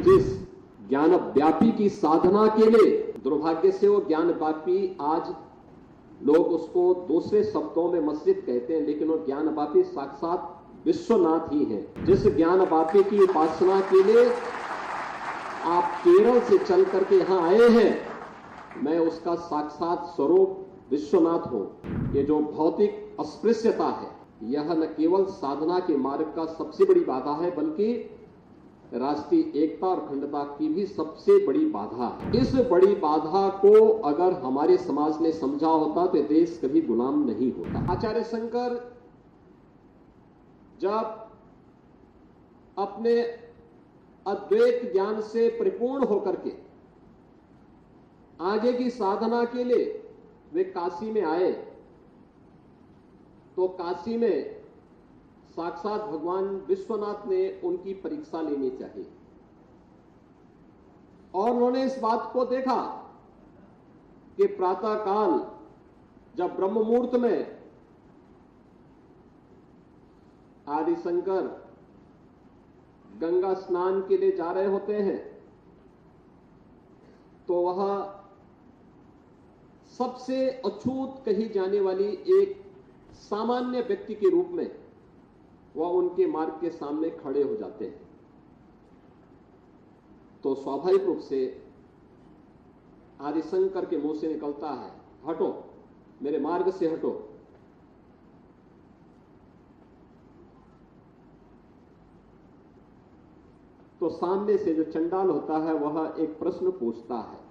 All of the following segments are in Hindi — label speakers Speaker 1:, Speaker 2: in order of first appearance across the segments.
Speaker 1: जिस ज्ञान व्यापी की साधना के लिए, दुर्भाग्य से वो ज्ञान व्यापी आज लोग उसको दूसरे शब्दों में मस्जिद कहते हैं, लेकिन वो ज्ञान व्यापी साक्षात विश्वनाथ ही है। जिस ज्ञान व्यापी की उपासना के लिए आप केरल से चल करके यहां आए हैं, मैं उसका साक्षात स्वरूप विश्वनाथ हूं। ये जो भौतिक अस्पृश्यता है, यह न केवल साधना के मार्ग का सबसे बड़ी बाधा है, बल्कि राष्ट्रीय एकता और अखंडता की भी सबसे बड़ी बाधा है। इस बड़ी बाधा को अगर हमारे समाज ने समझा होता तो देश कभी गुलाम नहीं होता। आचार्य शंकर जब अपने अद्वैत ज्ञान से परिपूर्ण होकर के आगे की साधना के लिए वे काशी में आए, तो काशी में साक्षात भगवान विश्वनाथ ने उनकी परीक्षा लेनी चाहिए। और उन्होंने इस बात को देखा कि प्रातः काल जब ब्रह्म मुहूर्त में आदि शंकर गंगा स्नान के लिए जा रहे होते हैं, तो वह सबसे अछूत कही जाने वाली एक सामान्य व्यक्ति के रूप में वह उनके मार्ग के सामने खड़े हो जाते हैं। तो स्वाभाविक रूप से आदिशंकर के मुंह से निकलता है, हटो, मेरे मार्ग से हटो। तो सामने से जो चंडाल होता है वह एक प्रश्न पूछता है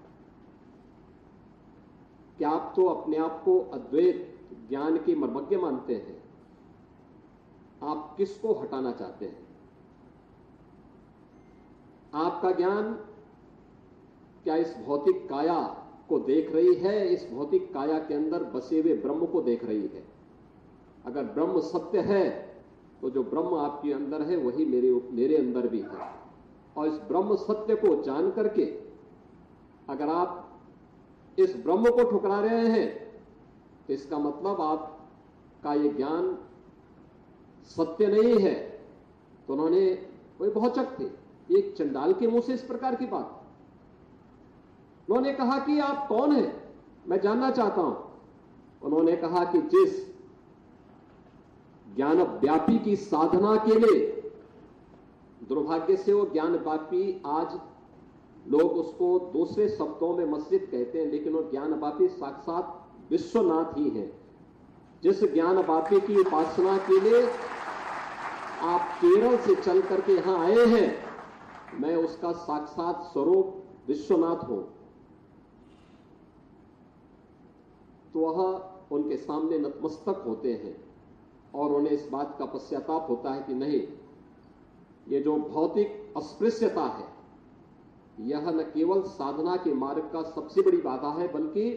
Speaker 1: कि आप तो अपने आप को अद्वैत ज्ञान के मर्मज्ञ मानते हैं, आप किसको हटाना चाहते हैं? आपका ज्ञान क्या इस भौतिक काया को देख रही है, इस भौतिक काया के अंदर बसे हुए ब्रह्म को देख रही है? अगर ब्रह्म सत्य है तो जो ब्रह्म आपके अंदर है वही मेरे अंदर भी है। और इस ब्रह्म सत्य को जान करके अगर आप इस ब्रह्म को ठुकरा रहे हैं तो इसका मतलब आपका ये ज्ञान सत्य नहीं है। तो उन्होंने, वे भौचक थे, एक चंडाल के मुंह से इस प्रकार की बात। उन्होंने कहा कि आप कौन हैं, मैं जानना चाहता हूं। उन्होंने कहा कि जिस ज्ञान व्यापी की साधना के लिए, दुर्भाग्य से वो ज्ञान व्यापी आज लोग उसको दूसरे शब्दों में मस्जिद कहते हैं, लेकिन वो ज्ञान व्यापी साक्षात विश्वनाथ ही है। जिस ज्ञान व्यापी की उपासना के लिए आप केरल से चल करके यहां आए हैं, मैं उसका साक्षात स्वरूप विश्वनाथ हूं। तो वह उनके सामने नतमस्तक होते हैं और उन्हें इस बात का पश्चाताप होता है कि नहीं, ये जो भौतिक अस्पृश्यता है, यह न केवल साधना के मार्ग का सबसे बड़ी बाधा है, बल्कि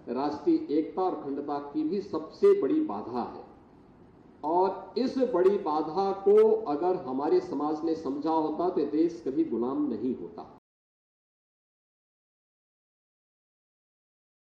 Speaker 1: राष्ट्रीय एकता और अखंडता की भी सबसे बड़ी बाधा है। और इस बड़ी बाधा को अगर हमारे समाज ने समझा होता तो देश कभी गुलाम नहीं होता।